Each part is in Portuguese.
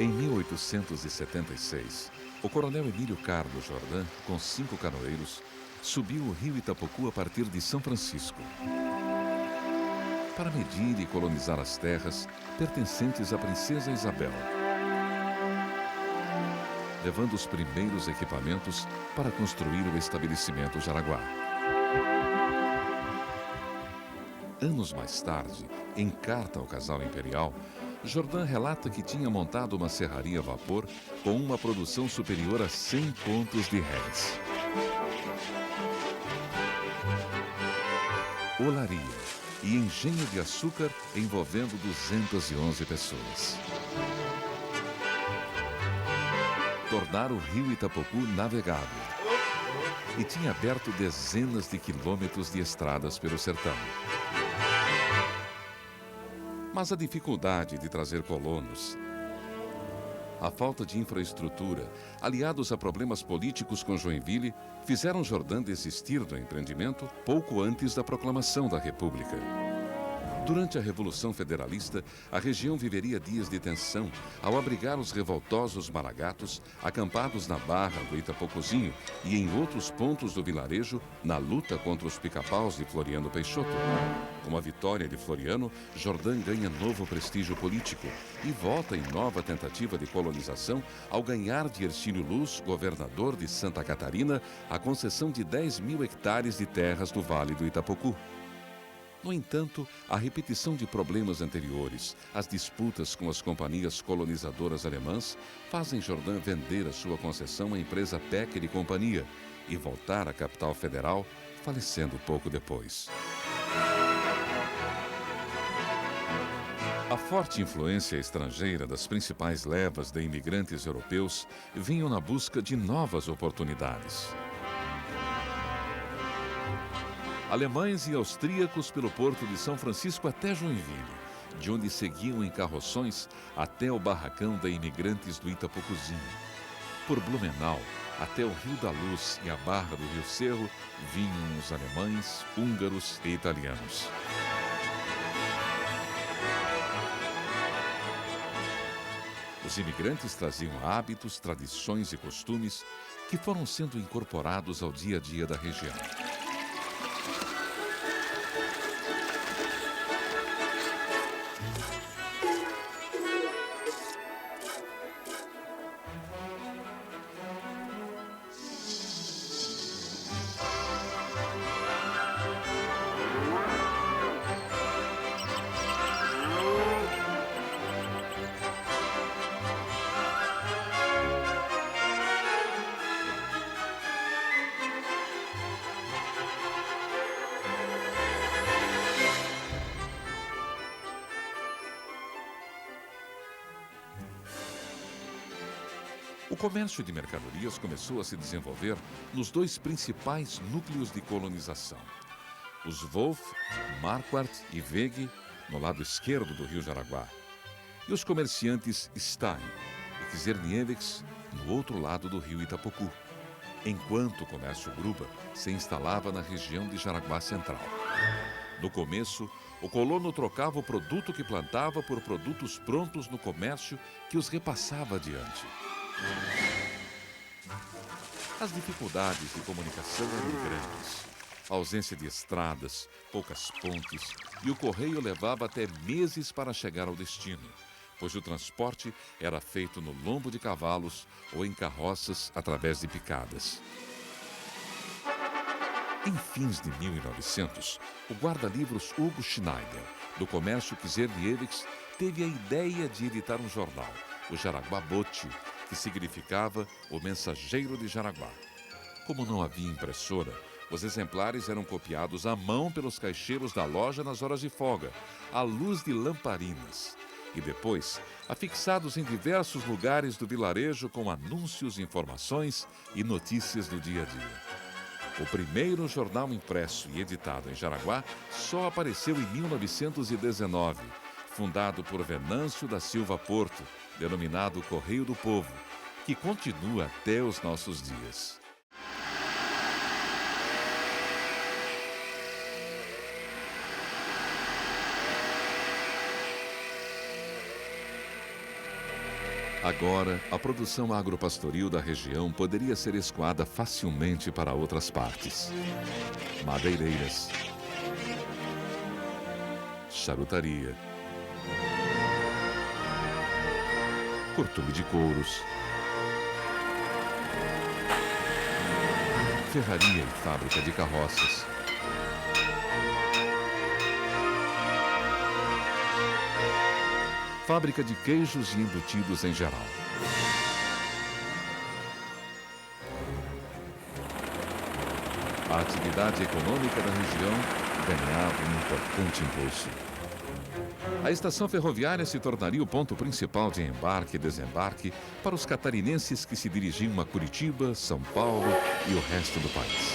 Em 1876, o coronel Emílio Carlos Jordan, com 5 canoeiros, subiu o rio Itapocu a partir de São Francisco para medir e colonizar as terras pertencentes à princesa Isabel, levando os primeiros equipamentos para construir o estabelecimento Jaraguá. Anos mais tarde, em carta ao casal imperial, Jordan relata que tinha montado uma serraria a vapor com uma produção superior a 100 contos de réis. Olaria e engenho de açúcar envolvendo 211 pessoas. Tornar o rio Itapocu navegável. E tinha aberto dezenas de quilômetros de estradas pelo sertão. Mas a dificuldade de trazer colonos, a falta de infraestrutura, aliados a problemas políticos com Joinville, fizeram Jordan desistir do empreendimento pouco antes da proclamação da República. Durante a Revolução Federalista, a região viveria dias de tensão ao abrigar os revoltosos maragatos acampados na barra do Itapocuzinho e em outros pontos do vilarejo na luta contra os pica-paus de Floriano Peixoto. Com a vitória de Floriano, Jordan ganha novo prestígio político e volta em nova tentativa de colonização ao ganhar de Hercílio Luz, governador de Santa Catarina, a concessão de 10.000 hectares de terras do Vale do Itapocu. No entanto, a repetição de problemas anteriores, as disputas com as companhias colonizadoras alemãs, fazem Jordan vender a sua concessão à empresa Pecker e Companhia e voltar à capital federal, falecendo pouco depois. A forte influência estrangeira das principais levas de imigrantes europeus vinham na busca de novas oportunidades. Alemães e austríacos pelo porto de São Francisco até Joinville, de onde seguiam em carroções até o barracão de imigrantes do Itapocuzinho. Por Blumenau, até o Rio da Luz e a Barra do Rio Cerro, vinham os alemães, húngaros e italianos. Os imigrantes traziam hábitos, tradições e costumes que foram sendo incorporados ao dia a dia da região. O comércio de mercadorias começou a se desenvolver nos 2 principais núcleos de colonização. Os Wolf, Marquardt e Weg, no lado esquerdo do rio Jaraguá, e os comerciantes Stein e Czerniewicz, no outro lado do rio Itapocu, enquanto o comércio Gruba se instalava na região de Jaraguá Central. No começo, o colono trocava o produto que plantava por produtos prontos no comércio que os repassava adiante. As dificuldades de comunicação eram grandes. A ausência de estradas, poucas pontes e o correio levava até meses para chegar ao destino, pois o transporte era feito no lombo de cavalos ou em carroças através de picadas. Em fins de 1900, o guarda-livros Hugo Schneider, do comércio Kizerniewicz, teve a ideia de editar um jornal, o Jaraguá Botio, que significava o mensageiro de Jaraguá. Como não havia impressora, os exemplares eram copiados à mão pelos caixeiros da loja nas horas de folga, à luz de lamparinas, e depois afixados em diversos lugares do vilarejo com anúncios, informações e notícias do dia a dia. O primeiro jornal impresso e editado em Jaraguá só apareceu em 1919, fundado por Venâncio da Silva Porto, denominado Correio do Povo, que continua até os nossos dias. Agora, a produção agropastoril da região poderia ser escoada facilmente para outras partes. Madeireiras, charutaria, cortume de couros, ferraria e fábrica de carroças, fábrica de queijos e embutidos em geral. A atividade econômica da região ganhava um importante impulso. A estação ferroviária se tornaria o ponto principal de embarque e desembarque para os catarinenses que se dirigiam a Curitiba, São Paulo e o resto do país.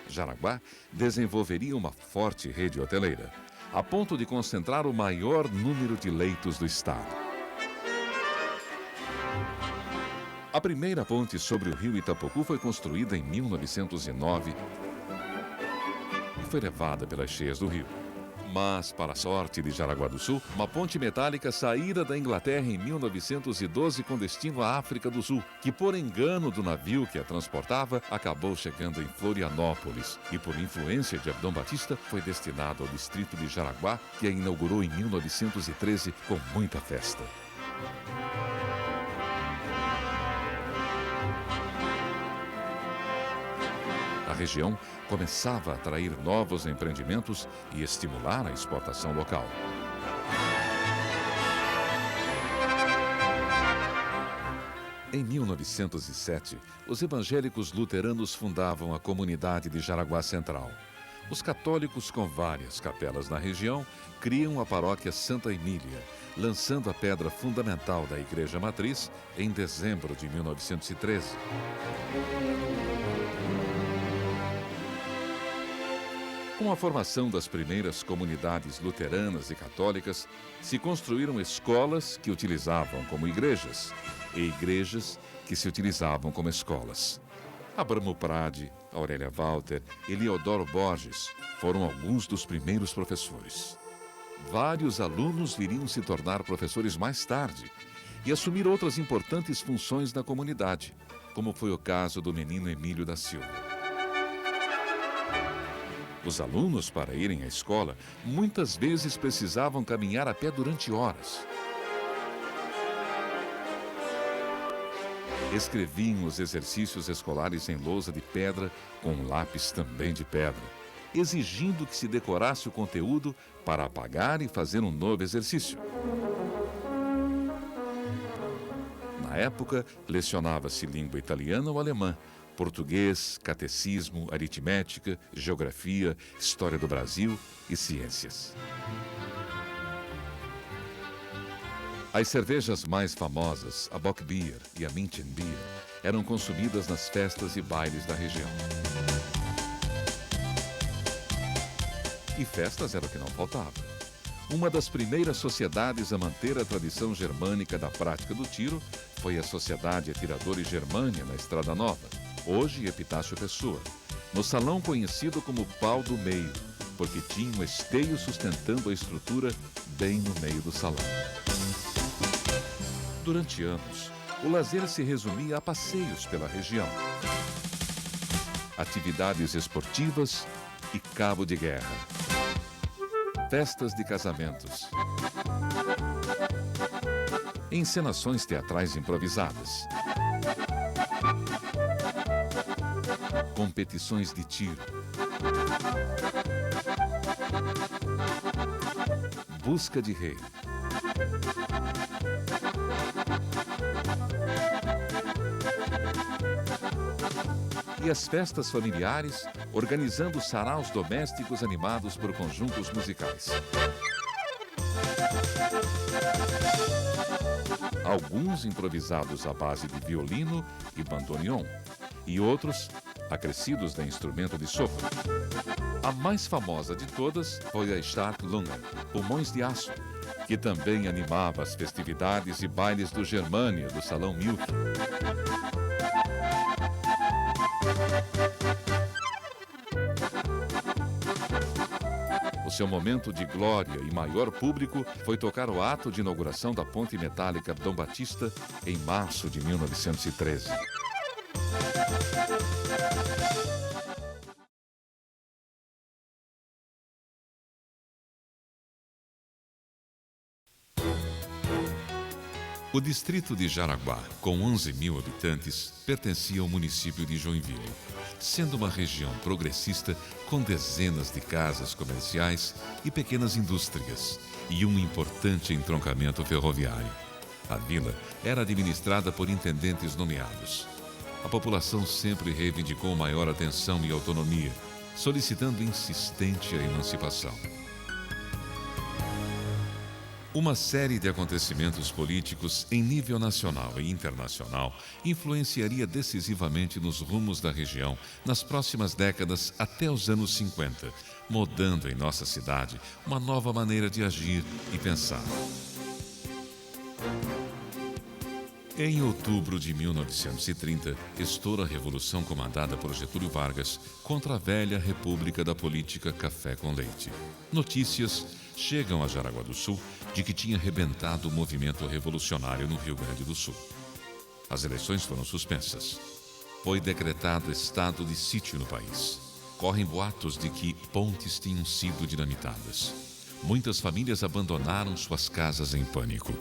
Jaraguá desenvolveria uma forte rede hoteleira, a ponto de concentrar o maior número de leitos do estado. A primeira ponte sobre o rio Itapocu foi construída em 1909 e foi levada pelas cheias do rio. Mas, para a sorte de Jaraguá do Sul, uma ponte metálica saíra da Inglaterra em 1912 com destino à África do Sul, que por engano do navio que a transportava, acabou chegando em Florianópolis e por influência de Abdom Batista foi destinado ao distrito de Jaraguá, que a inaugurou em 1913 com muita festa. A região começava a atrair novos empreendimentos e estimular a exportação local. Em 1907, os evangélicos luteranos fundavam a comunidade de Jaraguá Central. Os católicos, com várias capelas na região, criam a paróquia Santa Emília, lançando a pedra fundamental da Igreja Matriz em dezembro de 1913. Com a formação das primeiras comunidades luteranas e católicas, se construíram escolas que utilizavam como igrejas e igrejas que se utilizavam como escolas. Abramo Prade, Aurélia Walter e Leodoro Borges foram alguns dos primeiros professores. Vários alunos viriam se tornar professores mais tarde e assumir outras importantes funções na comunidade, como foi o caso do menino Emílio da Silva. Os alunos, para irem à escola, muitas vezes precisavam caminhar a pé durante horas. Escreviam os exercícios escolares em lousa de pedra, com um lápis também de pedra, exigindo que se decorasse o conteúdo para apagar e fazer um novo exercício. Na época, lecionava-se língua italiana ou alemã, português, catecismo, aritmética, geografia, história do Brasil e ciências. As cervejas mais famosas, a Bock Beer e a München Beer, eram consumidas nas festas e bailes da região. E festas era o que não faltava. Uma das primeiras sociedades a manter a tradição germânica da prática do tiro foi a Sociedade Atiradores Germânia, na Estrada Nova, hoje Epitácio Pessoa, no salão conhecido como Pau do Meio, porque tinha um esteio sustentando a estrutura bem no meio do salão. Durante anos, o lazer se resumia a passeios pela região, atividades esportivas e cabo de guerra, festas de casamentos, encenações teatrais improvisadas, competições de tiro, busca de rei, e as festas familiares, organizando saraus domésticos animados por conjuntos musicais. Alguns improvisados à base de violino e bandoneon, e outros acrescidos de instrumento de sopro. A mais famosa de todas foi a Starklungen, Pulmões de Aço, que também animava as festividades e bailes do Germânia, do Salão Milk. O seu momento de glória e maior público foi tocar o ato de inauguração da ponte metálica Dom Batista em março de 1913. O distrito de Jaraguá, com 11.000 habitantes, pertencia ao município de Joinville, sendo uma região progressista com dezenas de casas comerciais e pequenas indústrias e um importante entroncamento ferroviário. A vila era administrada por intendentes nomeados. A população sempre reivindicou maior atenção e autonomia, solicitando insistente a emancipação. Uma série de acontecimentos políticos em nível nacional e internacional influenciaria decisivamente nos rumos da região nas próximas décadas até os anos 50, mudando em nossa cidade uma nova maneira de agir e pensar. Em outubro de 1930, estoura a revolução comandada por Getúlio Vargas contra a velha República da Política Café com Leite. Notícias chegam a Jaraguá do Sul de que tinha rebentado o movimento revolucionário no Rio Grande do Sul. As eleições foram suspensas. Foi decretado estado de sítio no país. Correm boatos de que pontes tinham sido dinamitadas. Muitas famílias abandonaram suas casas em pânico.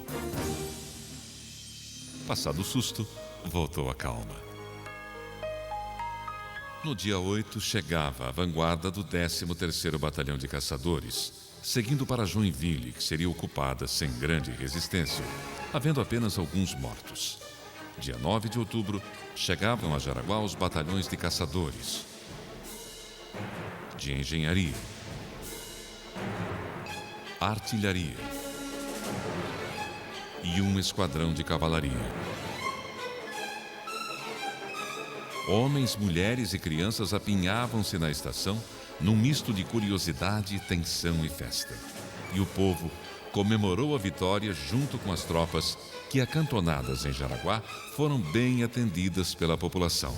Passado o susto, voltou a calma. No dia 8, chegava a vanguarda do 13º Batalhão de Caçadores, seguindo para Joinville, que seria ocupada sem grande resistência, havendo apenas alguns mortos. Dia 9 de outubro, chegavam a Jaraguá os batalhões de caçadores, de engenharia, artilharia e um esquadrão de cavalaria. Homens, mulheres e crianças apinhavam-se na estação num misto de curiosidade, tensão e festa. E o povo comemorou a vitória junto com as tropas que, acantonadas em Jaraguá, foram bem atendidas pela população.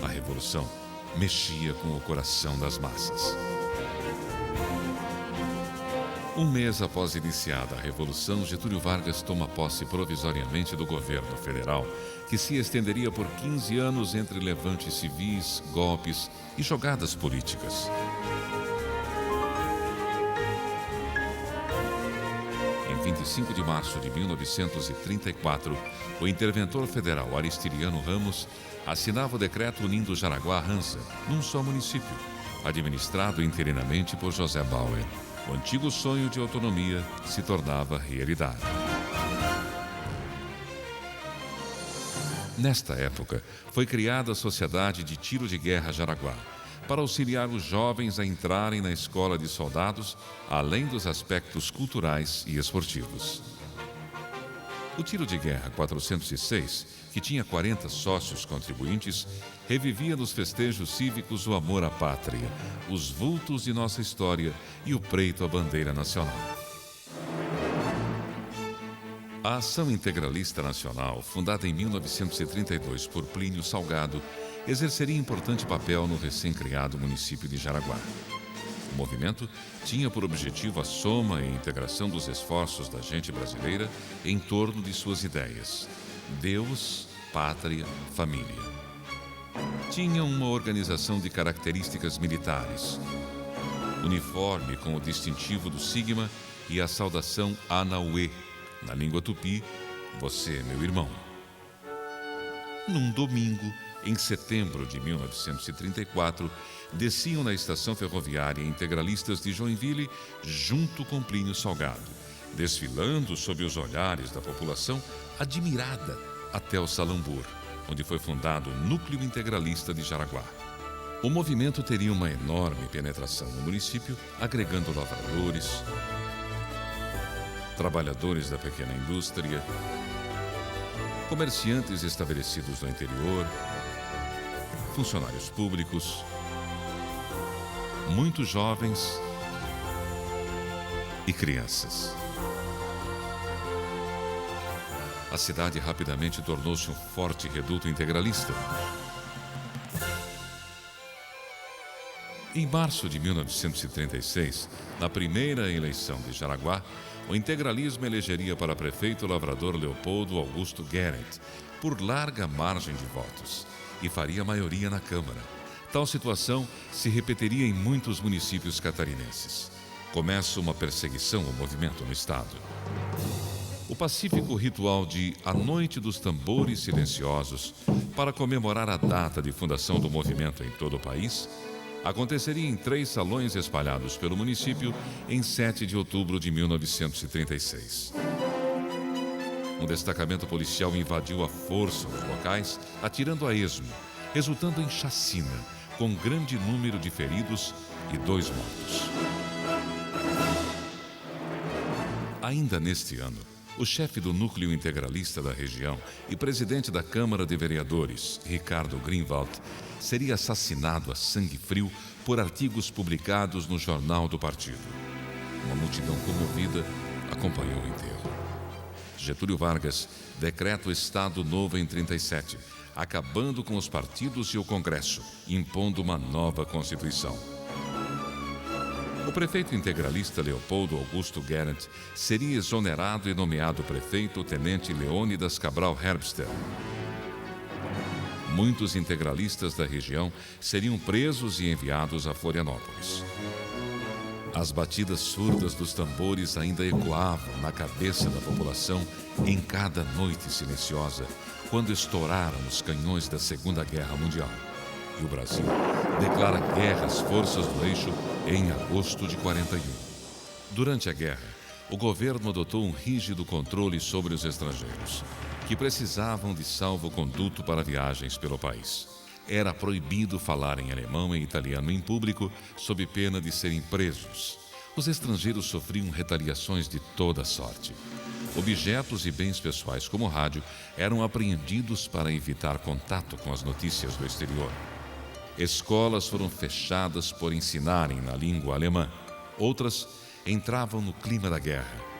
A revolução mexia com o coração das massas. Um mês após iniciada a Revolução, Getúlio Vargas toma posse provisoriamente do governo federal, que se estenderia por 15 anos entre levantes civis, golpes e jogadas políticas. Em 25 de março de 1934, o interventor federal Aristiliano Ramos assinava o decreto unindo Jaraguá a Hansa, num só município, administrado interinamente por José Bauer. O antigo sonho de autonomia se tornava realidade. Nesta época, foi criada a Sociedade de Tiro de Guerra Jaraguá, para auxiliar os jovens a entrarem na escola de soldados, além dos aspectos culturais e esportivos. O Tiro de Guerra 406, que tinha 40 sócios contribuintes, revivia nos festejos cívicos o amor à pátria, os vultos de nossa história e o preito à bandeira nacional. A Ação Integralista Nacional, fundada em 1932 por Plínio Salgado, exerceria importante papel no recém-criado município de Jaraguá. O movimento tinha por objetivo a soma e integração dos esforços da gente brasileira em torno de suas ideias: Deus, pátria, família. Tinha uma organização de características militares, uniforme com o distintivo do sigma e a saudação Anauê, na língua tupi, você, meu irmão. Num domingo, em setembro de 1934, desciam na estação ferroviária integralistas de Joinville junto com Plínio Salgado, desfilando sob os olhares da população admirada até o Salambur, onde foi fundado o Núcleo Integralista de Jaraguá. O movimento teria uma enorme penetração no município, agregando lavradores, trabalhadores da pequena indústria, comerciantes estabelecidos no interior, funcionários públicos, muitos jovens e crianças. A cidade rapidamente tornou-se um forte reduto integralista. Em março de 1936, na primeira eleição de Jaraguá, o integralismo elegeria para prefeito o lavrador Leopoldo Augusto Guerent, por larga margem de votos, e faria maioria na Câmara. Tal situação se repetiria em muitos municípios catarinenses. Começa uma perseguição ao movimento no estado. O pacífico ritual de A Noite dos Tambores Silenciosos, para comemorar a data de fundação do movimento em todo o país, aconteceria em 3 salões espalhados pelo município em 7 de outubro de 1936. Um destacamento policial invadiu à força os locais, atirando a esmo, resultando em chacina, com grande número de feridos e 2 mortos. Ainda neste ano, o chefe do núcleo integralista da região e presidente da Câmara de Vereadores, Ricardo Greenwald, seria assassinado a sangue frio por artigos publicados no jornal do partido. Uma multidão comovida acompanhou o enterro. Getúlio Vargas decreta o Estado Novo em 37, acabando com os partidos e o Congresso, impondo uma nova Constituição. O prefeito integralista Leopoldo Augusto Guerent seria exonerado e nomeado prefeito o tenente Leônidas Cabral Herbster. Muitos integralistas da região seriam presos e enviados a Florianópolis. As batidas surdas dos tambores ainda ecoavam na cabeça da população em cada noite silenciosa, quando estouraram os canhões da Segunda Guerra Mundial. E o Brasil declara guerra às forças do eixo em agosto de 41. Durante a guerra, o governo adotou um rígido controle sobre os estrangeiros, que precisavam de salvo-conduto para viagens pelo país. Era proibido falar em alemão e italiano em público, sob pena de serem presos. Os estrangeiros sofriam retaliações de toda sorte. Objetos e bens pessoais, como rádio, eram apreendidos para evitar contato com as notícias do exterior. Escolas foram fechadas por ensinarem na língua alemã. Outras entravam no clima da guerra.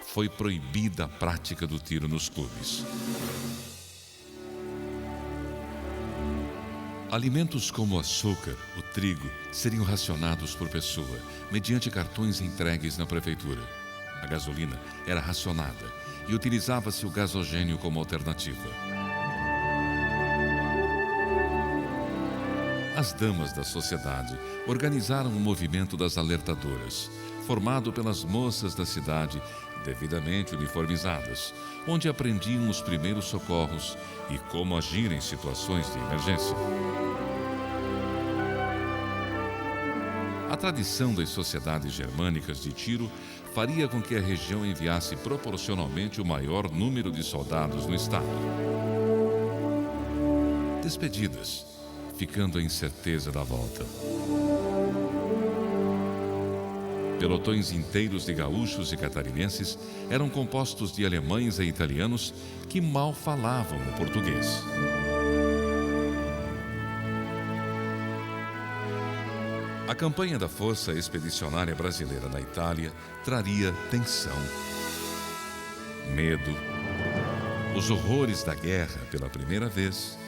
Foi proibida a prática do tiro nos clubes. Alimentos como o açúcar, o trigo, seriam racionados por pessoa, mediante cartões entregues na prefeitura. A gasolina era racionada e utilizava-se o gasogênio como alternativa. As damas da sociedade organizaram o movimento das alertadoras, formado pelas moças da cidade, devidamente uniformizadas, onde aprendiam os primeiros socorros e como agir em situações de emergência. A tradição das sociedades germânicas de tiro faria com que a região enviasse proporcionalmente o maior número de soldados no estado. Despedidas, ficando a incerteza da volta. Pelotões inteiros de gaúchos e catarinenses eram compostos de alemães e italianos que mal falavam o português. A campanha da Força Expedicionária Brasileira na Itália traria tensão, medo, os horrores da guerra pela primeira vez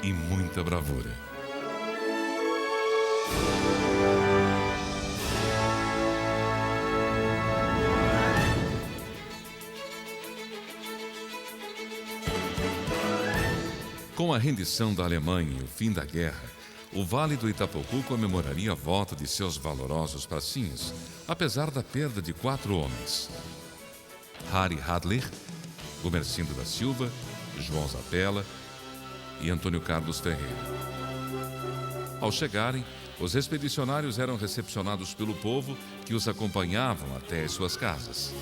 e muita bravura. Com a rendição da Alemanha e o fim da guerra, o Vale do Itapocu comemoraria a volta de seus valorosos pracinhas, apesar da perda de 4 homens: Harry Hadler, Gumercindo da Silva, João Zapella e Antônio Carlos Ferreira. Ao chegarem, os expedicionários eram recepcionados pelo povo, que os acompanhavam até as suas casas.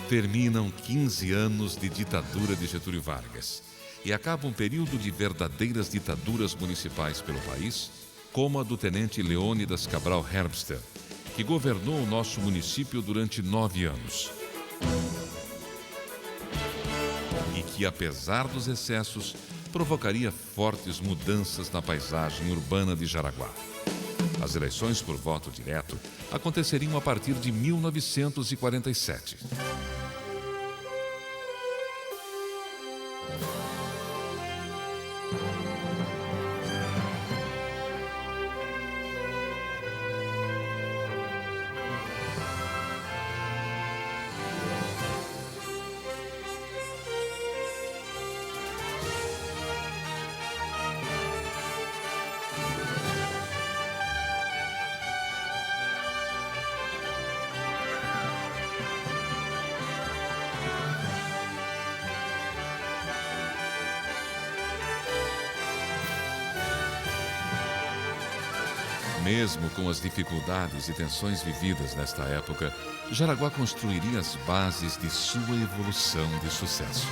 Terminam 15 anos de ditadura de Getúlio Vargas e acaba um período de verdadeiras ditaduras municipais pelo país, como a do tenente Leônidas Cabral Herbster, que governou o nosso município durante 9 anos. E que, apesar dos excessos, provocaria fortes mudanças na paisagem urbana de Jaraguá. As eleições por voto direto aconteceriam a partir de 1947. Mesmo com as dificuldades e tensões vividas nesta época, Jaraguá construiria as bases de sua evolução de sucesso.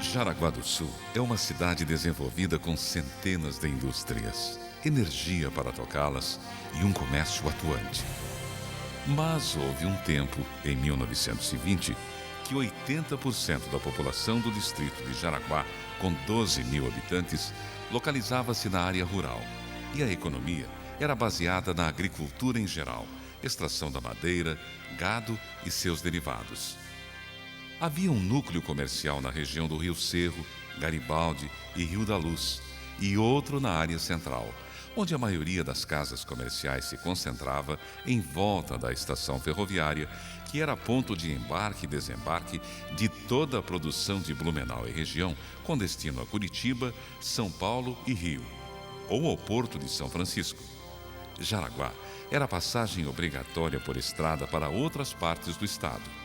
Jaraguá do Sul é uma cidade desenvolvida com centenas de indústrias, energia para tocá-las e um comércio atuante. Mas houve um tempo, em 1920, que 80% da população do distrito de Jaraguá, com 12 mil habitantes, localizava-se na área rural. E a economia era baseada na agricultura em geral, extração da madeira, gado e seus derivados. Havia um núcleo comercial na região do Rio Cerro, Garibaldi e Rio da Luz, e outro na área central, onde a maioria das casas comerciais se concentrava em volta da estação ferroviária, que era ponto de embarque e desembarque de toda a produção de Blumenau e região, com destino a Curitiba, São Paulo e Rio, ou ao Porto de São Francisco. Jaraguá era passagem obrigatória por estrada para outras partes do estado.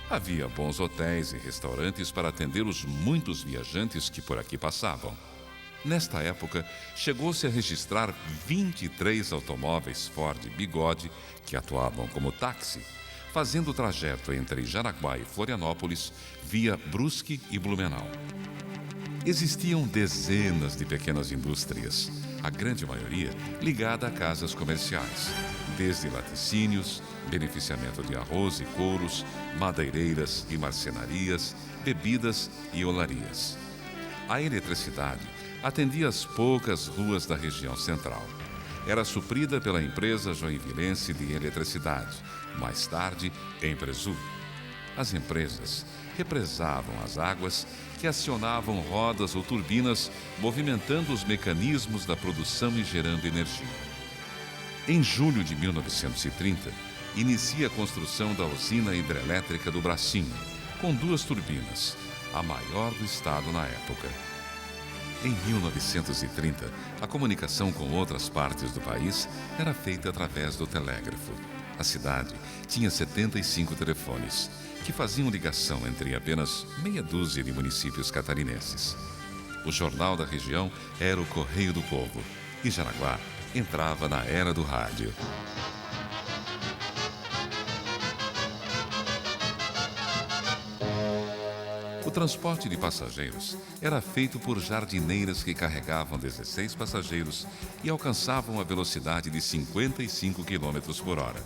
Havia bons hotéis e restaurantes para atender os muitos viajantes que por aqui passavam. Nesta época, chegou-se a registrar 23 automóveis Ford Bigode que atuavam como táxi, fazendo o trajeto entre Jaraguá e Florianópolis via Brusque e Blumenau. Existiam dezenas de pequenas indústrias, a grande maioria ligada a casas comerciais, desde laticínios, beneficiamento de arroz e couros, madeireiras e marcenarias, bebidas e olarias. A eletricidade atendia as poucas ruas da região central. Era suprida pela empresa joinvilense de eletricidade, mais tarde Empresul. As empresas represavam as águas que acionavam rodas ou turbinas, movimentando os mecanismos da produção e gerando energia. Em julho de 1930, inicia a construção da usina hidrelétrica do Bracinho, com 2 turbinas, a maior do estado na época. Em 1930, a comunicação com outras partes do país era feita através do telégrafo. A cidade tinha 75 telefones, que faziam ligação entre apenas meia dúzia de municípios catarinenses. O jornal da região era o Correio do Povo, e Jaraguá entrava na era do rádio. O transporte de passageiros era feito por jardineiras que carregavam 16 passageiros e alcançavam a velocidade de 55 km por hora.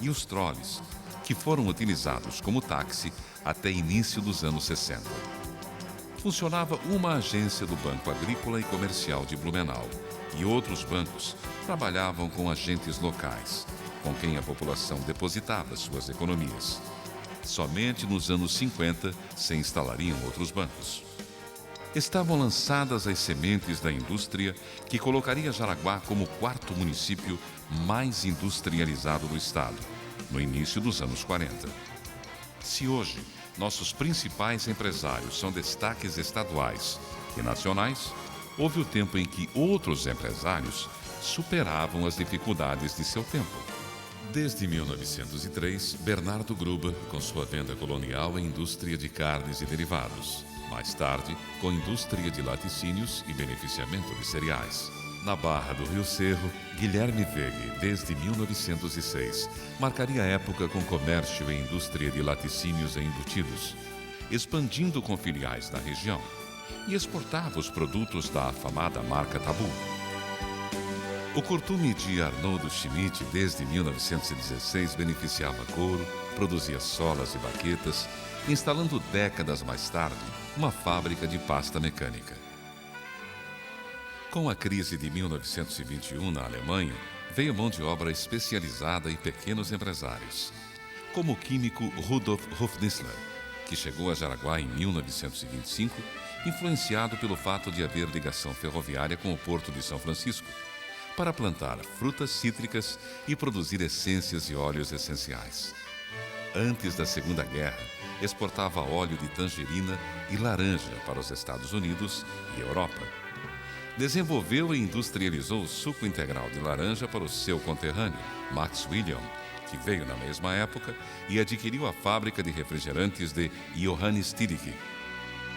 E os trolleys, que foram utilizados como táxi até início dos anos 60. Funcionava uma agência do Banco Agrícola e Comercial de Blumenau, e outros bancos trabalhavam com agentes locais, com quem a população depositava suas economias. Somente nos anos 50 se instalariam outros bancos. estavam lançadas as sementes da indústria que colocaria Jaraguá como o quarto município mais industrializado do estado, no início dos anos 40. Se hoje nossos principais empresários são destaques estaduais e nacionais, houve o tempo em que outros empresários superavam as dificuldades de seu tempo. Desde 1903, Bernardo Gruba, com sua venda colonial em indústria de carnes e derivados. Mais tarde, com indústria de laticínios e beneficiamento de cereais. Na Barra do Rio Cerro, Guilherme Vegue, desde 1906, marcaria a época com comércio e indústria de laticínios e embutidos, expandindo com filiais na região, e exportava os produtos da afamada marca Tabu. O curtume de Arnoldo Schmidt, desde 1916, beneficiava couro, produzia solas e baquetas, instalando décadas mais tarde uma fábrica de pasta mecânica. Com a crise de 1921 na Alemanha, veio mão de obra especializada e pequenos empresários, como o químico Rudolf Hofnissler, que chegou a Jaraguá em 1925, influenciado pelo fato de haver ligação ferroviária com o Porto de São Francisco, para plantar frutas cítricas e produzir essências e óleos essenciais. Antes da Segunda Guerra, exportava óleo de tangerina e laranja para os Estados Unidos e Europa. Desenvolveu e industrializou o suco integral de laranja para o seu conterrâneo, Max William, que veio na mesma época e adquiriu a fábrica de refrigerantes de Johannes Tillich.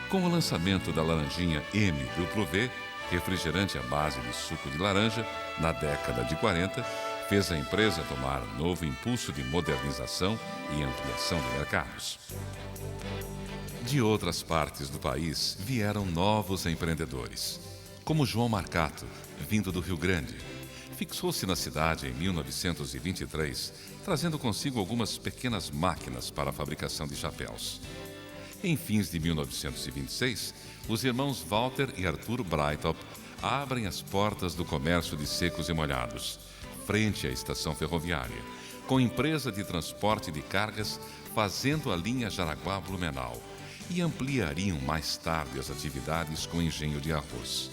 Com o lançamento da laranjinha MW, refrigerante à base de suco de laranja, na década de 40, fez a empresa tomar novo impulso de modernização e ampliação de mercados. De outras partes do país vieram novos empreendedores, como João Marcato, vindo do Rio Grande. Fixou-se na cidade em 1923, trazendo consigo algumas pequenas máquinas para a fabricação de chapéus. Em fins de 1926, os irmãos Walter e Arthur Breithaupt abrem as portas do comércio de secos e molhados, frente à estação ferroviária, com empresa de transporte de cargas fazendo a linha Jaraguá-Blumenau, e ampliariam mais tarde as atividades com engenho de arroz.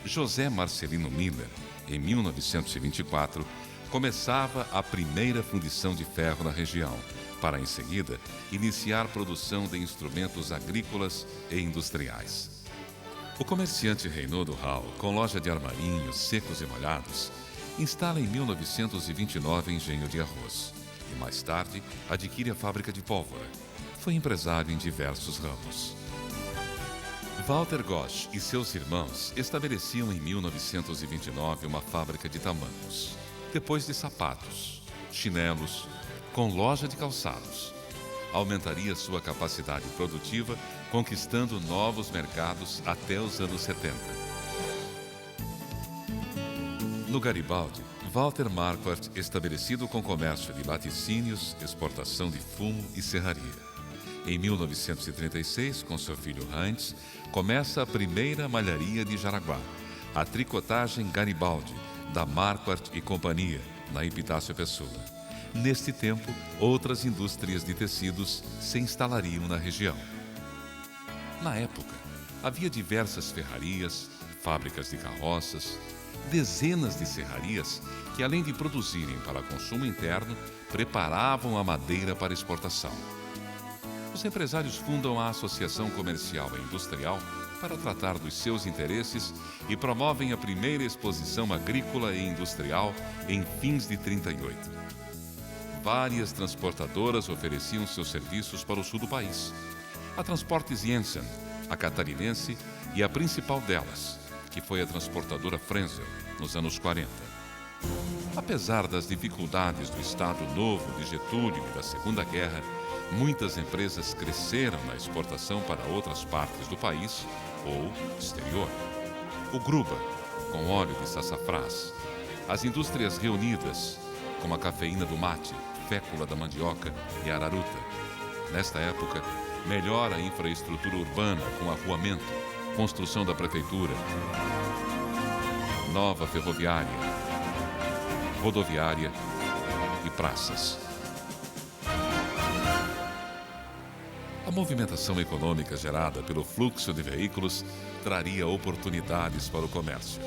José Marcelino Miller, em 1924, começava a primeira fundição de ferro na região, para em seguida iniciar produção de instrumentos agrícolas e industriais. O comerciante Reinaldo Hall, com loja de armarinhos, secos e molhados, instala em 1929 engenho de arroz e mais tarde adquire a fábrica de pólvora. Foi empresário em diversos ramos. Walter Gosch e seus irmãos estabeleciam em 1929 uma fábrica de tamancos, depois de sapatos, chinelos, com loja de calçados. Aumentaria sua capacidade produtiva, conquistando novos mercados até os anos 70. No Garibaldi, Walter Marquardt, estabelecido com comércio de laticínios, exportação de fumo e serraria. Em 1936, com seu filho Heinz, começa a primeira malharia de Jaraguá, a tricotagem Garibaldi, da Marquardt e Companhia, na Epitácio Pessoa. Neste tempo, outras indústrias de tecidos se instalariam na região. Na época, havia diversas ferrarias, fábricas de carroças, dezenas de serrarias que, além de produzirem para consumo interno, preparavam a madeira para exportação. Os empresários fundam a Associação Comercial e Industrial para tratar dos seus interesses e promovem a primeira exposição agrícola e industrial em fins de 38. Várias transportadoras ofereciam seus serviços para o sul do país. A Transportes Jensen, a catarinense e a principal delas, que foi a transportadora Frenzel, nos anos 40. Apesar das dificuldades do Estado Novo de Getúlio e da Segunda Guerra, muitas empresas cresceram na exportação para outras partes do país ou exterior. O Gruba, com óleo de sassafrás. As indústrias reunidas, como a cafeína do mate, fécula da mandioca e araruta. Nesta época, melhora a infraestrutura urbana com arruamento, construção da prefeitura, nova ferroviária, rodoviária e praças. A movimentação econômica gerada pelo fluxo de veículos traria oportunidades para o comércio.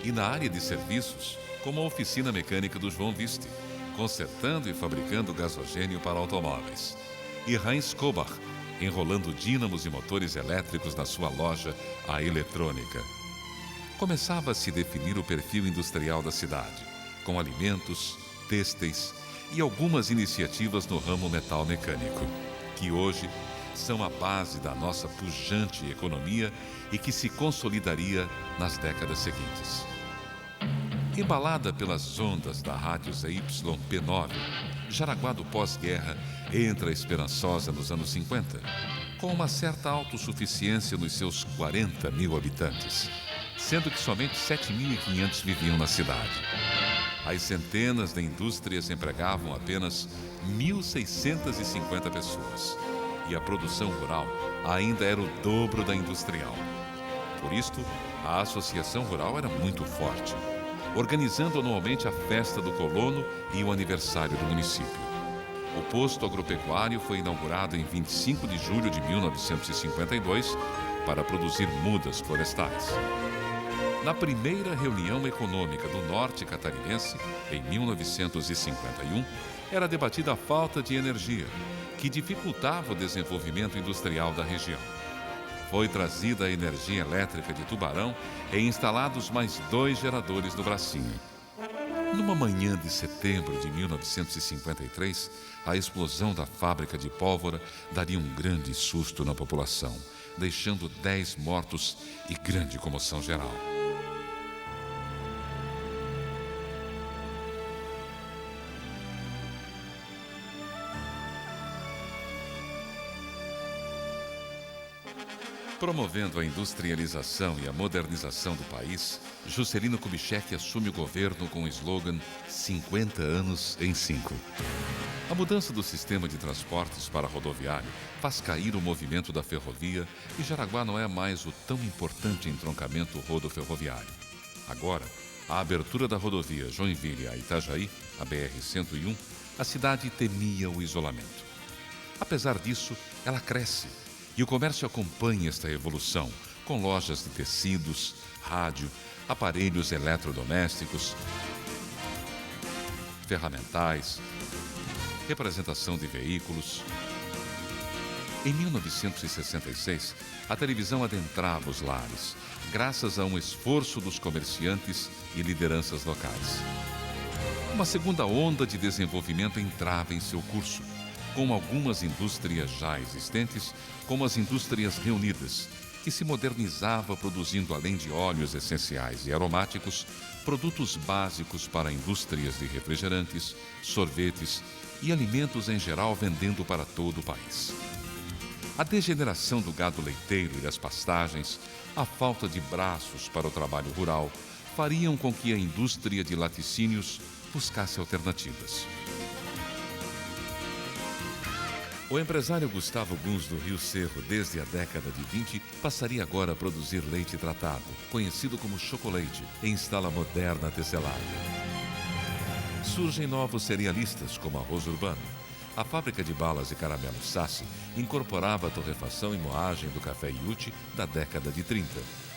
E na área de serviços, como a oficina mecânica do João Viste, consertando e fabricando gasogênio para automóveis. E Heinz Kobach, enrolando dínamos e motores elétricos na sua loja, a Eletrônica. Começava a se definir o perfil industrial da cidade, com alimentos, têxteis e algumas iniciativas no ramo metal mecânico, que hoje são a base da nossa pujante economia e que se consolidaria nas décadas seguintes. Embalada pelas ondas da rádio ZYP9, Jaraguá do pós-guerra entra esperançosa nos anos 50, com uma certa autossuficiência nos seus 40 mil habitantes, sendo que somente 7.500 viviam na cidade. As centenas de indústrias empregavam apenas 1.650 pessoas, e a produção rural ainda era o dobro da industrial. Por isto, a associação rural era muito forte, organizando anualmente a festa do colono e o aniversário do município. O posto agropecuário foi inaugurado em 25 de julho de 1952 para produzir mudas florestais. Na primeira reunião econômica do Norte Catarinense, em 1951, era debatida a falta de energia, que dificultava o desenvolvimento industrial da região. Foi trazida a energia elétrica de Tubarão e instalados mais 2 geradores no Bracinho. Numa manhã de setembro de 1953, a explosão da fábrica de pólvora daria um grande susto na população, deixando 10 mortos e grande comoção geral. Promovendo a industrialização e a modernização do país, Juscelino Kubitschek assume o governo com o slogan 50 anos em 5. A mudança do sistema de transportes para rodoviário faz cair o movimento da ferrovia e Jaraguá não é mais o tão importante entroncamento rodoferroviário. Agora, a abertura da rodovia Joinville a Itajaí, a BR-101, a cidade temia o isolamento. Apesar disso, ela cresce. E o comércio acompanha esta evolução, com lojas de tecidos, rádio, aparelhos eletrodomésticos, ferramentais, representação de veículos. Em 1966, a televisão adentrava os lares, graças a um esforço dos comerciantes e lideranças locais. Uma segunda onda de desenvolvimento entrava em seu curso, com algumas indústrias já existentes, como as indústrias reunidas, que se modernizava produzindo, além de óleos essenciais e aromáticos, produtos básicos para indústrias de refrigerantes, sorvetes e alimentos em geral, vendendo para todo o país. A degeneração do gado leiteiro e das pastagens, a falta de braços para o trabalho rural, fariam com que a indústria de laticínios buscasse alternativas. O empresário Gustavo Guns do Rio Cerro, desde a década de 20, passaria agora a produzir leite tratado, conhecido como chocolate, em escala moderna tecelagem. Surgem novos cerealistas, como Arroz Urbano. A fábrica de balas e caramelos Sassi incorporava a torrefação e moagem do café Iuti da década de 30.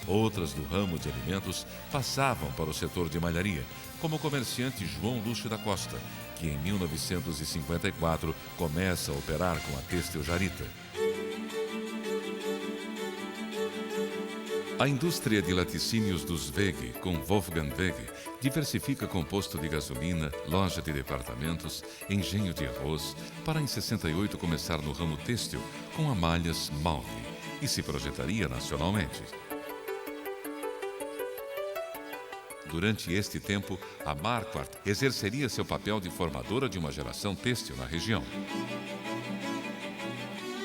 Outras do ramo de alimentos passavam para o setor de malharia, como o comerciante João Lúcio da Costa, que em 1954 começa a operar com a Têxtil Jarita. A indústria de laticínios dos Weg, com Wolfgang Weg, diversifica composto de gasolina, loja de departamentos, engenho de arroz, para em 68 começar no ramo têxtil com a Malhas Malve e se projetaria nacionalmente. Durante este tempo, a Marquardt exerceria seu papel de formadora de uma geração têxtil na região.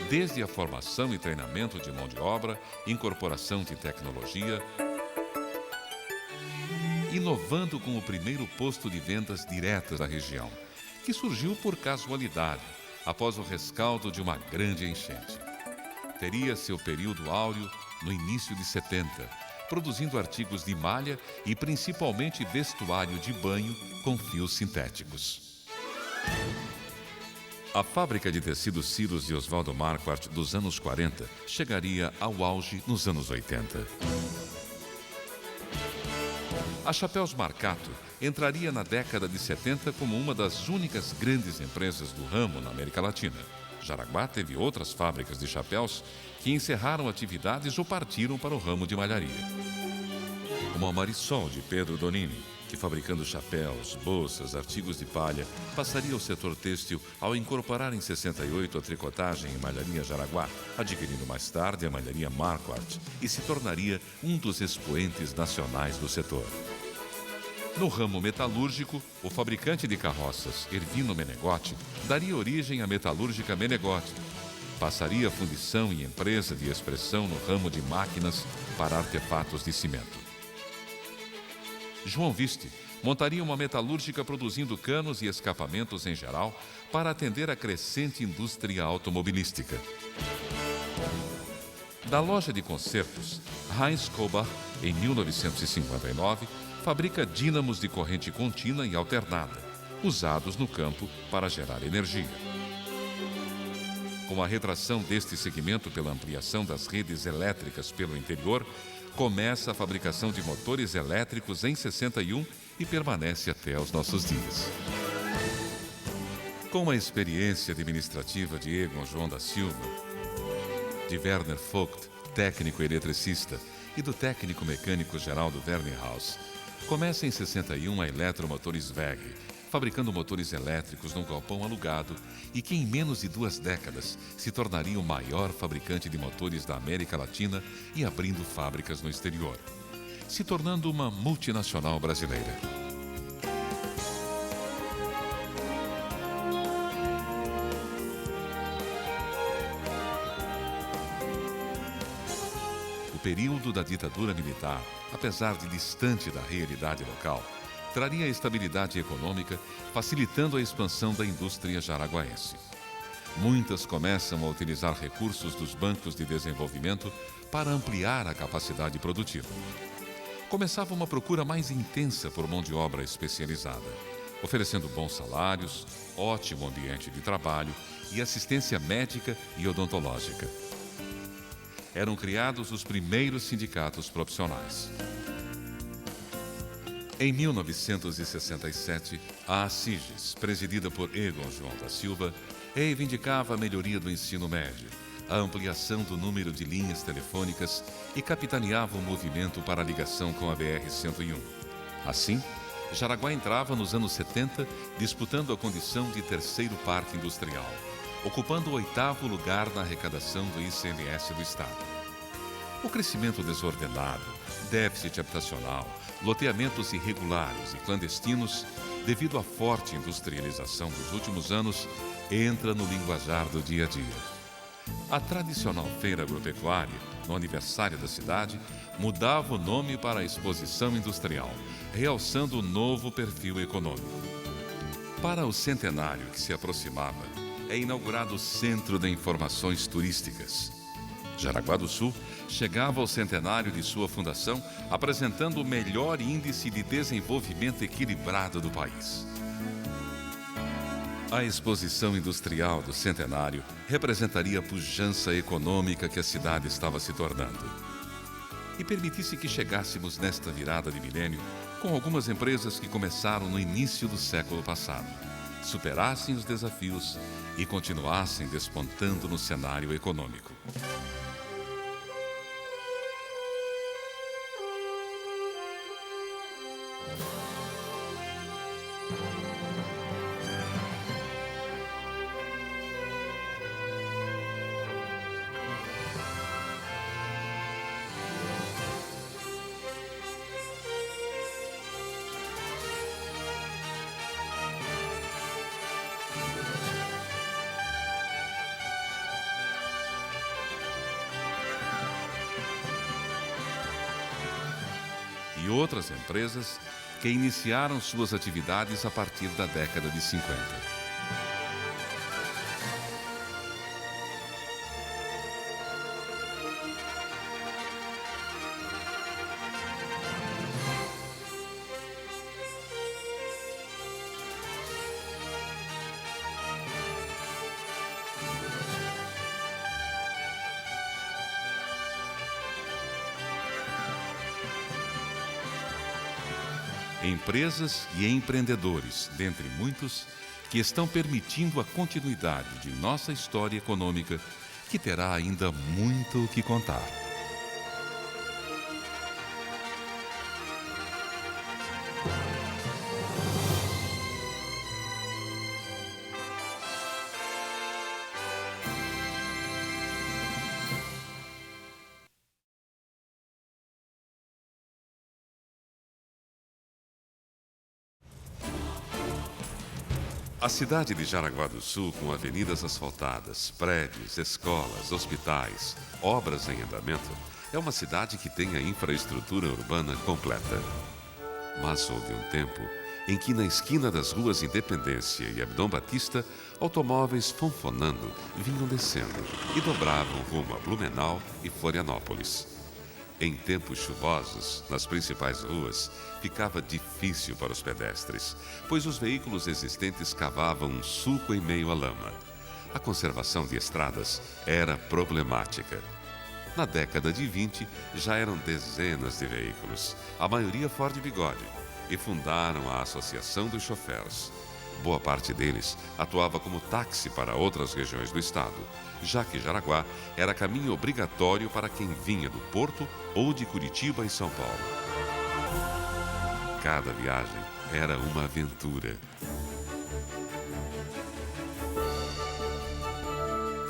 Desde a formação e treinamento de mão de obra, incorporação de tecnologia, inovando com o primeiro posto de vendas diretas da região, que surgiu por casualidade, após o rescaldo de uma grande enchente. Teria seu período áureo no início de 70, produzindo artigos de malha e principalmente vestuário de banho com fios sintéticos. A fábrica de tecidos Cyrus de Oswaldo Marquardt dos anos 40 chegaria ao auge nos anos 80. A Chapéus Marcato entraria na década de 70 como uma das únicas grandes empresas do ramo na América Latina. Jaraguá teve outras fábricas de chapéus que encerraram atividades ou partiram para o ramo de malharia. Como a Marisol de Pedro Donini, que fabricando chapéus, bolsas, artigos de palha, passaria ao setor têxtil ao incorporar em 68 a tricotagem e malharia Jaraguá, adquirindo mais tarde a malharia Marquardt e se tornaria um dos expoentes nacionais do setor. No ramo metalúrgico, o fabricante de carroças, Ervino Menegotti, daria origem à metalúrgica Menegotti. Passaria a fundição e empresa de expressão no ramo de máquinas para artefatos de cimento. João Viste montaria uma metalúrgica produzindo canos e escapamentos em geral para atender a crescente indústria automobilística. Da loja de concertos, Heinz Kobach, em 1959, fabrica dínamos de corrente contínua e alternada, usados no campo para gerar energia. Com a retração deste segmento pela ampliação das redes elétricas pelo interior, começa a fabricação de motores elétricos em 61 e permanece até os nossos dias. Com a experiência administrativa de Egon João da Silva, de Werner Vogt, técnico eletricista, e do técnico mecânico Geraldo Werninghaus, começa em 61 a Eletromotores WEG, fabricando motores elétricos num galpão alugado e que em menos de 2 décadas se tornaria o maior fabricante de motores da América Latina e abrindo fábricas no exterior, se tornando uma multinacional brasileira. O período da ditadura militar, apesar de distante da realidade local, traria estabilidade econômica, facilitando a expansão da indústria jaraguaense. Muitas começam a utilizar recursos dos bancos de desenvolvimento para ampliar a capacidade produtiva. Começava uma procura mais intensa por mão de obra especializada, oferecendo bons salários, ótimo ambiente de trabalho e assistência médica e odontológica. Eram criados os primeiros sindicatos profissionais. Em 1967, a ACIGES, presidida por Egon João da Silva, reivindicava a melhoria do ensino médio, a ampliação do número de linhas telefônicas e capitaneava o movimento para a ligação com a BR-101. Assim, Jaraguá entrava nos anos 70 disputando a condição de terceiro parque industrial, ocupando o 8º lugar na arrecadação do ICMS do Estado. O crescimento desordenado, déficit habitacional, loteamentos irregulares e clandestinos, devido à forte industrialização dos últimos anos, entra no linguajar do dia a dia. A tradicional feira agropecuária, no aniversário da cidade, mudava o nome para a Exposição Industrial, realçando o novo perfil econômico. Para o centenário que se aproximava, é inaugurado o Centro de Informações Turísticas. Jaraguá do Sul chegava ao centenário de sua fundação, apresentando o melhor índice de desenvolvimento equilibrado do país. A exposição industrial do centenário representaria a pujança econômica que a cidade estava se tornando. E permitisse que chegássemos nesta virada de milênio com algumas empresas que começaram no início do século passado, superassem os desafios e continuassem despontando no cenário econômico. E outras empresas que iniciaram suas atividades a partir da década de 50. empresas e empreendedores, dentre muitos, que estão permitindo a continuidade de nossa história econômica, que terá ainda muito o que contar. A cidade de Jaraguá do Sul, com avenidas asfaltadas, prédios, escolas, hospitais, obras em andamento, é uma cidade que tem a infraestrutura urbana completa. Mas houve um tempo em que na esquina das ruas Independência e Abdom Batista, automóveis fonfonando vinham descendo e dobravam rumo a Blumenau e Florianópolis. Em tempos chuvosos, nas principais ruas, ficava difícil para os pedestres, pois os veículos existentes cavavam um sulco em meio à lama. A conservação de estradas era problemática. Na década de 20, já eram dezenas de veículos, a maioria Ford Bigode, e fundaram a Associação dos Chofers. Boa parte deles atuava como táxi para outras regiões do estado, já que Jaraguá era caminho obrigatório para quem vinha do Porto ou de Curitiba e São Paulo. Cada viagem era uma aventura.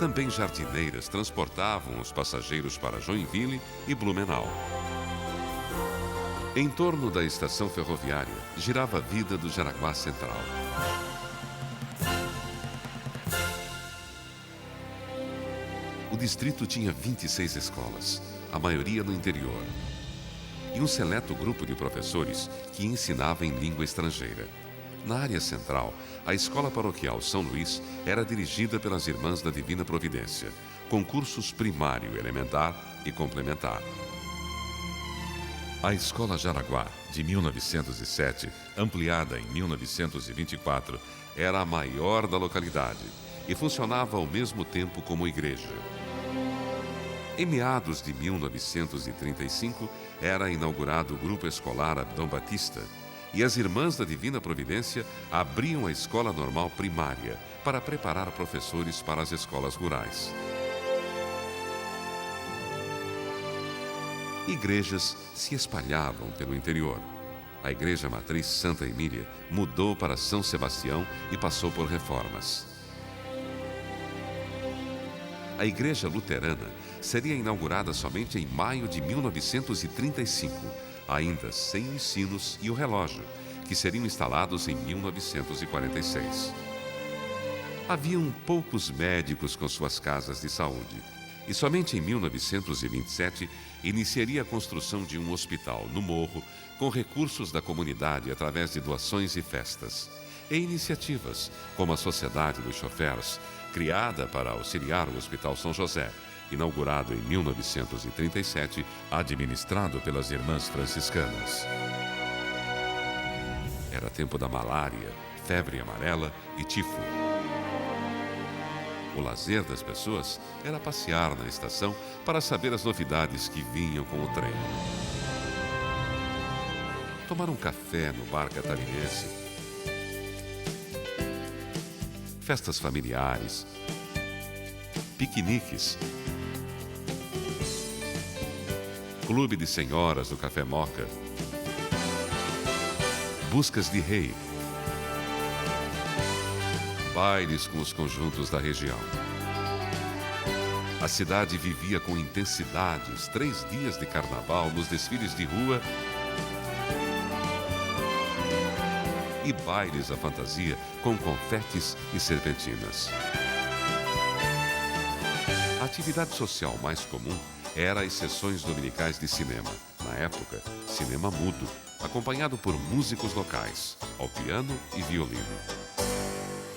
Também jardineiras transportavam os passageiros para Joinville e Blumenau. Em torno da estação ferroviária girava a vida do Jaraguá Central. O distrito tinha 26 escolas, a maioria no interior, e um seleto grupo de professores que ensinava em língua estrangeira. Na área central, a Escola Paroquial São Luís era dirigida pelas Irmãs da Divina Providência, com cursos primário, elementar e complementar. A Escola Jaraguá, de 1907, ampliada em 1924, era a maior da localidade e funcionava ao mesmo tempo como igreja. Em meados de 1935, era inaugurado o Grupo Escolar Abdom Batista e as Irmãs da Divina Providência abriam a Escola Normal Primária para preparar professores para as escolas rurais. Igrejas se espalhavam pelo interior. A Igreja Matriz Santa Emília mudou para São Sebastião e passou por reformas. A Igreja Luterana seria inaugurada somente em maio de 1935, ainda sem os sinos e o relógio, que seriam instalados em 1946. Haviam poucos médicos com suas casas de saúde, e somente em 1927 iniciaria a construção de um hospital no morro com recursos da comunidade através de doações e festas, e iniciativas como a Sociedade dos Chofers, criada para auxiliar o Hospital São José, inaugurado em 1937, administrado pelas Irmãs Franciscanas. Era tempo da malária, febre amarela e tifo. O lazer das pessoas era passear na estação para saber as novidades que vinham com o trem. Tomar um café no bar catarinense. Festas familiares. Piqueniques. Clube de senhoras do Café Moca. Buscas de rei. Bailes com os conjuntos da região. A cidade vivia com intensidade os 3 dias de carnaval nos desfiles de rua e bailes à fantasia com confetes e serpentinas. A atividade social mais comum era as sessões dominicais de cinema. Na época, cinema mudo, acompanhado por músicos locais, ao piano e violino.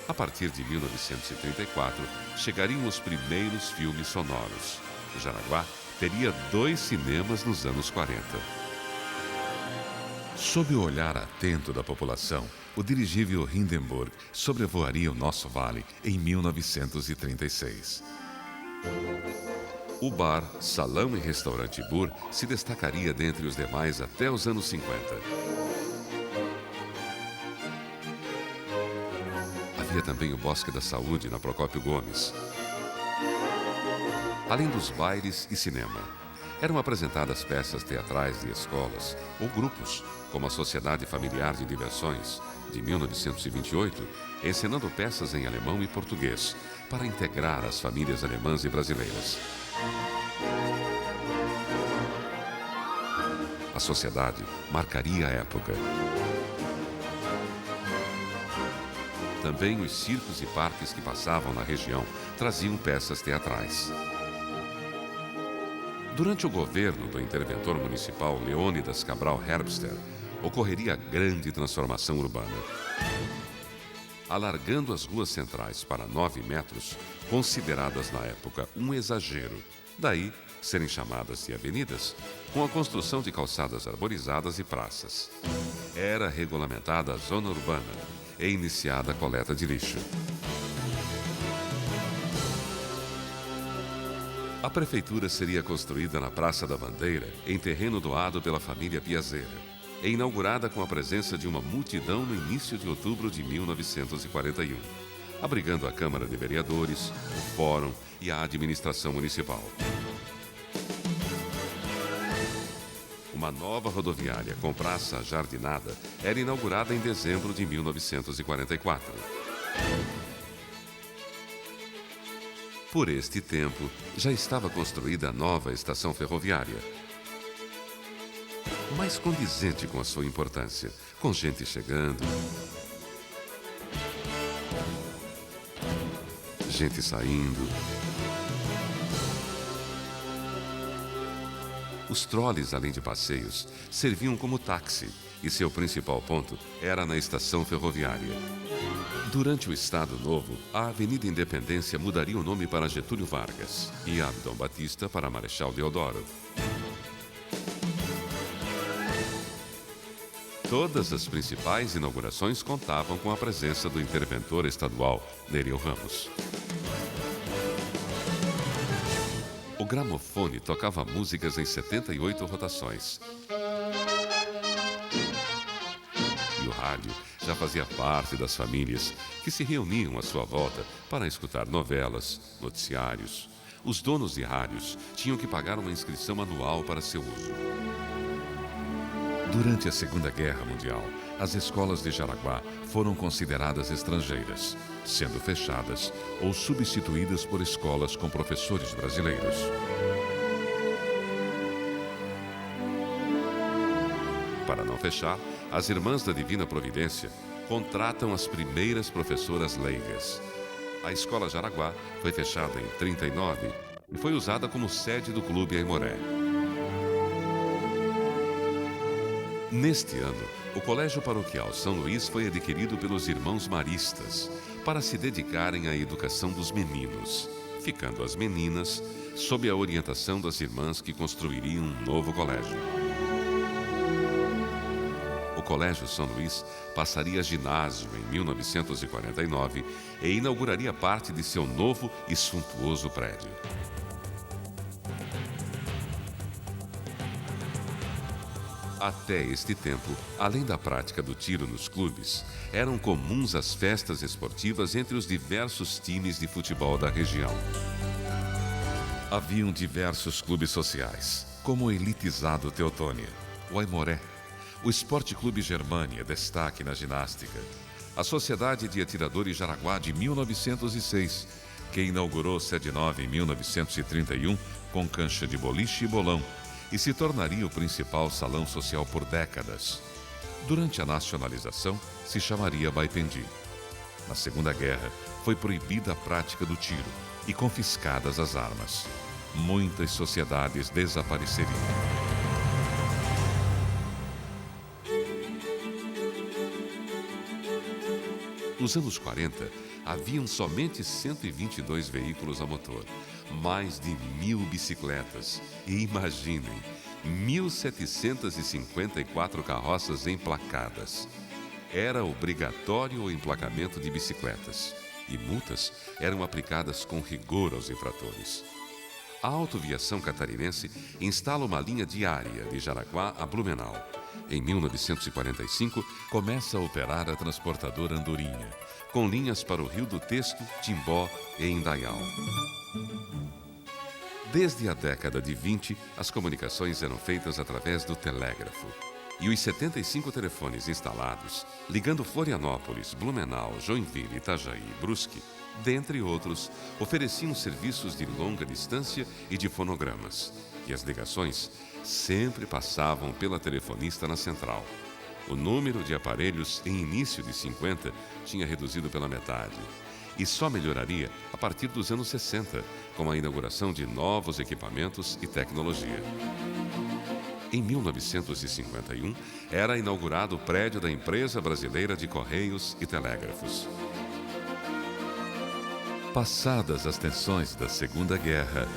A partir de 1934, chegariam os primeiros filmes sonoros. Jaraguá teria 2 cinemas nos anos 40. Sob o olhar atento da população, o dirigível Hindenburg sobrevoaria o nosso vale em 1936. O bar, salão e restaurante Burr se destacaria dentre os demais até os anos 50. Havia também o Bosque da Saúde, na Procópio Gomes. Além dos bailes e cinema, eram apresentadas peças teatrais de escolas ou grupos, como a Sociedade Familiar de Diversões, de 1928, encenando peças em alemão e português, para integrar as famílias alemãs e brasileiras. A sociedade marcaria a época. Também os circos e parques que passavam na região traziam peças teatrais. Durante o governo do interventor municipal Leônidas Cabral Herbster, ocorreria a grande transformação urbana. Alargando as ruas centrais para 9 metros, consideradas na época um exagero, daí serem chamadas de avenidas, com a construção de calçadas arborizadas e praças. Era regulamentada a zona urbana e iniciada a coleta de lixo. A prefeitura seria construída na Praça da Bandeira, em terreno doado pela família Piazeira, e inaugurada com a presença de uma multidão no início de outubro de 1941, abrigando a Câmara de Vereadores, o Fórum e a administração municipal. Uma nova rodoviária com praça jardinada era inaugurada em dezembro de 1944. Por este tempo, já estava construída a nova estação ferroviária, mais condizente com a sua importância, com gente chegando, gente saindo. Os troles, além de passeios, serviam como táxi e seu principal ponto era na estação ferroviária. Durante o Estado Novo, a Avenida Independência mudaria o nome para Getúlio Vargas e a Abdon Batista para Marechal Deodoro. Todas as principais inaugurações contavam com a presença do interventor estadual, Nereu Ramos. O gramofone tocava músicas em 78 rotações. E o rádio já fazia parte das famílias que se reuniam à sua volta para escutar novelas, noticiários. Os donos de rádios tinham que pagar uma inscrição anual para seu uso. Durante a Segunda Guerra Mundial, as escolas de Jaraguá foram consideradas estrangeiras, sendo fechadas ou substituídas por escolas com professores brasileiros. Para não fechar, as Irmãs da Divina Providência contratam as primeiras professoras leigas. A Escola Jaraguá foi fechada em 1939 e foi usada como sede do Clube Aimoré. Neste ano, o Colégio Paroquial São Luís foi adquirido pelos irmãos maristas para se dedicarem à educação dos meninos, ficando as meninas sob a orientação das irmãs que construiriam um novo colégio. O Colégio São Luís passaria a ginásio em 1949 e inauguraria parte de seu novo e suntuoso prédio. Até este tempo, além da prática do tiro nos clubes, eram comuns as festas esportivas entre os diversos times de futebol da região. Haviam diversos clubes sociais, como o elitizado Teotônia, o Aimoré, o Esporte Clube Germânia, destaque na ginástica, a Sociedade de Atiradores Jaraguá de 1906, que inaugurou sede nova em 1931 com cancha de boliche e bolão, e se tornaria o principal salão social por décadas. Durante a nacionalização, se chamaria Baipendi. Na Segunda Guerra, foi proibida a prática do tiro e confiscadas as armas. Muitas sociedades desapareceriam. Nos anos 40, haviam somente 122 veículos a motor, mais de 1.000 bicicletas e, imaginem, 1.754 carroças emplacadas. Era obrigatório o emplacamento de bicicletas e multas eram aplicadas com rigor aos infratores. A Autoviação Catarinense instala uma linha diária de Jaraguá a Blumenau Em 1945, começa a operar a transportadora Andorinha, com linhas para o Rio do Texto, Timbó e Indaial. Desde a década de 20, as comunicações eram feitas através do telégrafo. E os 75 telefones instalados, ligando Florianópolis, Blumenau, Joinville, Itajaí e Brusque, dentre outros, ofereciam serviços de longa distância e de fonogramas. E as ligações sempre passavam pela telefonista na central. O número de aparelhos em início de 50 tinha reduzido pela metade. E só melhoraria a partir dos anos 60, com a inauguração de novos equipamentos e tecnologia. Em 1951, era inaugurado o prédio da Empresa Brasileira de Correios e Telégrafos. Passadas as tensões da Segunda Guerra,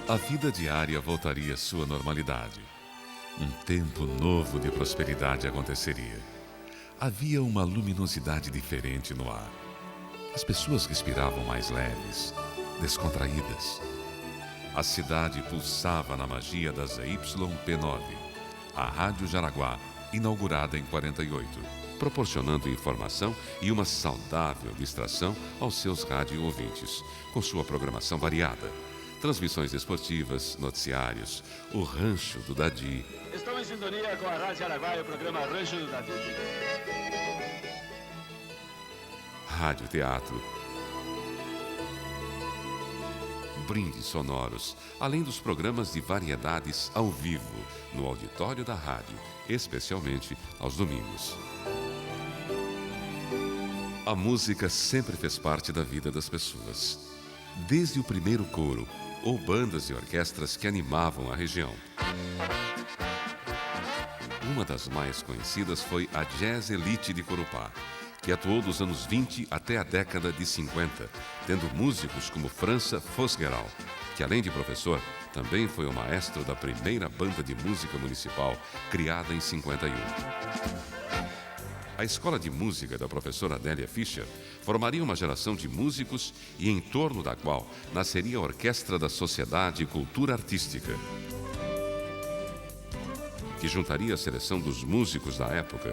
a vida diária voltaria à sua normalidade. Um tempo novo de prosperidade aconteceria. Havia uma luminosidade diferente no ar. As pessoas respiravam mais leves, descontraídas. A cidade pulsava na magia da ZYP9, a Rádio Jaraguá, inaugurada em 48, proporcionando informação e uma saudável distração aos seus rádio-ouvintes, com sua programação variada. Transmissões esportivas, noticiários, o Rancho do Dadi. Estão em sintonia com a Rádio Jaraguá e o programa Rancho do Dadi. Rádio Teatro. Brindes sonoros, além dos programas de variedades ao vivo, no auditório da rádio, especialmente aos domingos. A música sempre fez parte da vida das pessoas. Desde o primeiro coro, ou bandas e orquestras que animavam a região. Uma das mais conhecidas foi a Jazz Elite de Corupá, que atuou dos anos 20 até a década de 50, tendo músicos como França Fosgeral, que além de professor, também foi o maestro da primeira banda de música municipal, criada em 51. A escola de música da professora Adélia Fischer formaria uma geração de músicos e em torno da qual nasceria a Orquestra da Sociedade e Cultura Artística, que juntaria a seleção dos músicos da época.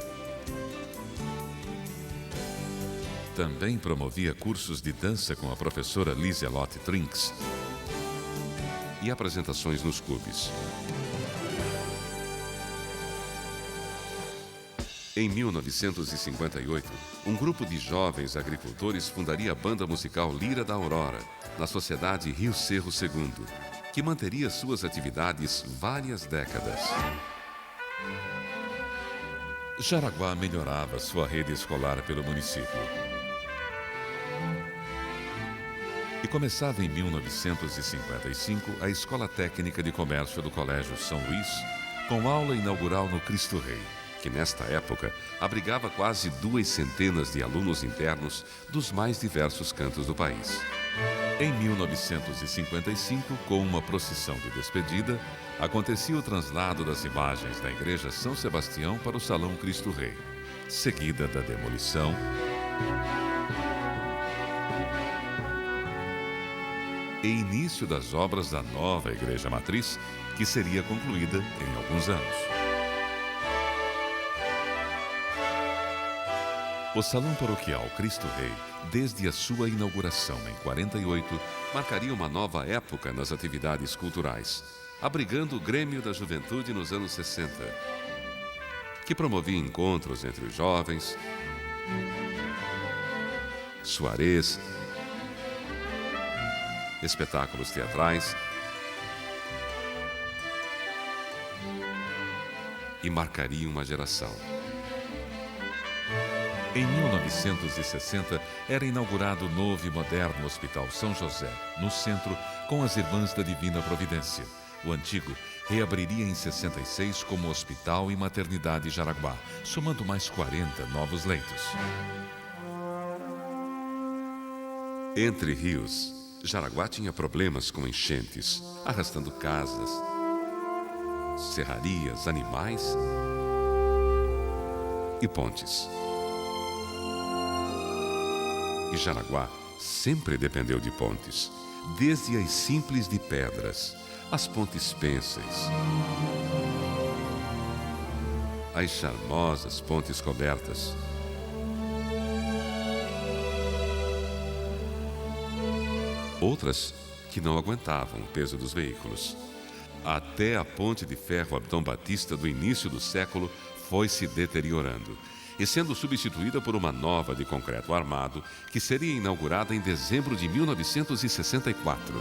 Também promovia cursos de dança com a professora Liselotte Trinks e apresentações nos clubes. Em 1958, um grupo de jovens agricultores fundaria a banda musical Lira da Aurora, na Sociedade Rio Cerro II, que manteria suas atividades várias décadas. Jaraguá melhorava sua rede escolar pelo município. E começava em 1955 a Escola Técnica de Comércio do Colégio São Luís, com aula inaugural no Cristo Rei, que nesta época abrigava quase 200 de alunos internos dos mais diversos cantos do país. Em 1955, com uma procissão de despedida, acontecia o traslado das imagens da Igreja São Sebastião para o Salão Cristo Rei, seguida da demolição e início das obras da nova Igreja Matriz, que seria concluída em alguns anos. O Salão Paroquial Cristo Rei, desde a sua inauguração em 48, marcaria uma nova época nas atividades culturais, abrigando o Grêmio da Juventude nos anos 60, que promovia encontros entre os jovens, soirées, espetáculos teatrais e marcaria uma geração. Em 1960, era inaugurado o novo e moderno Hospital São José, no centro, com as Irmãs da Divina Providência. O antigo reabriria em 66 como Hospital e Maternidade Jaraguá, somando mais 40 novos leitos. Entre rios, Jaraguá tinha problemas com enchentes, arrastando casas, serrarias, animais e pontes. E Jaraguá sempre dependeu de pontes, desde as simples de pedras, as pontes pênseis, as charmosas pontes cobertas, outras que não aguentavam o peso dos veículos. Até a ponte de ferro Abdom Batista do início do século foi se deteriorando e sendo substituída por uma nova de concreto armado que seria inaugurada em dezembro de 1964.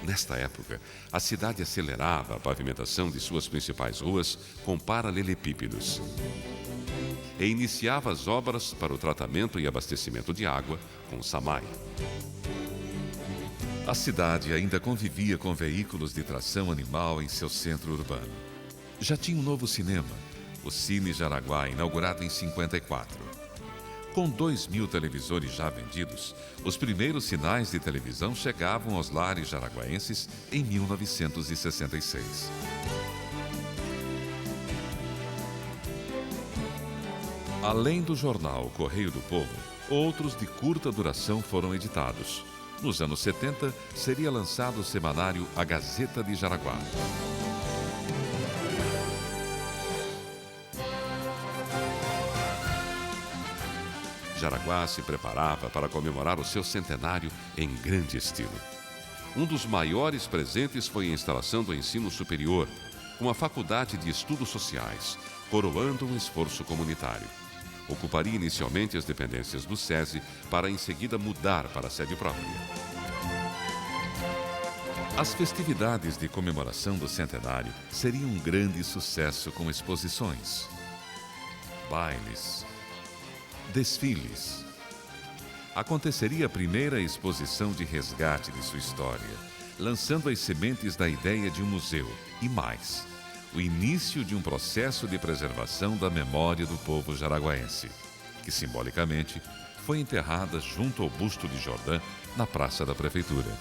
Nesta época, a cidade acelerava a pavimentação de suas principais ruas com paralelepípedos e iniciava as obras para o tratamento e abastecimento de água com SAMAI. A cidade ainda convivia com veículos de tração animal em seu centro urbano. Já tinha um novo cinema, o Cine Jaraguá, inaugurado em 54. Com 2.000 televisores já vendidos, os primeiros sinais de televisão chegavam aos lares jaraguaenses em 1966. Além do jornal Correio do Povo, outros de curta duração foram editados. Nos anos 70, seria lançado o semanário A Gazeta de Jaraguá. Jaraguá se preparava para comemorar o seu centenário em grande estilo. Um dos maiores presentes foi a instalação do ensino superior, com a Faculdade de Estudos Sociais, coroando um esforço comunitário. Ocuparia inicialmente as dependências do SESI, para em seguida mudar para a sede própria. As festividades de comemoração do centenário seriam um grande sucesso com exposições, bailes, desfiles. Aconteceria a primeira exposição de resgate de sua história, lançando as sementes da ideia de um museu e mais, o início de um processo de preservação da memória do povo jaraguaense, que simbolicamente foi enterrada junto ao busto de Jordã na Praça da Prefeitura.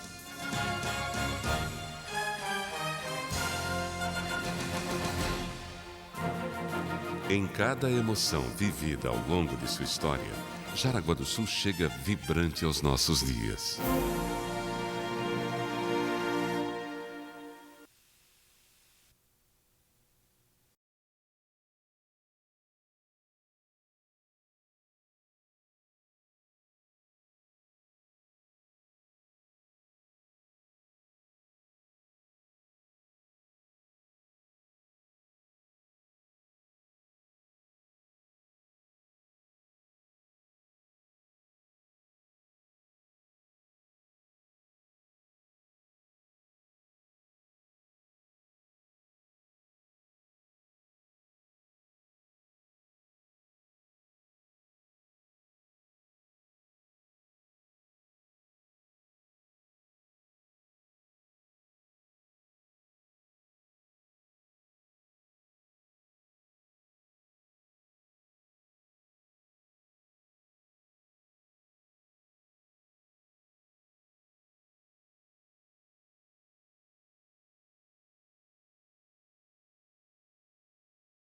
Em cada emoção vivida ao longo de sua história, Jaraguá do Sul chega vibrante aos nossos dias.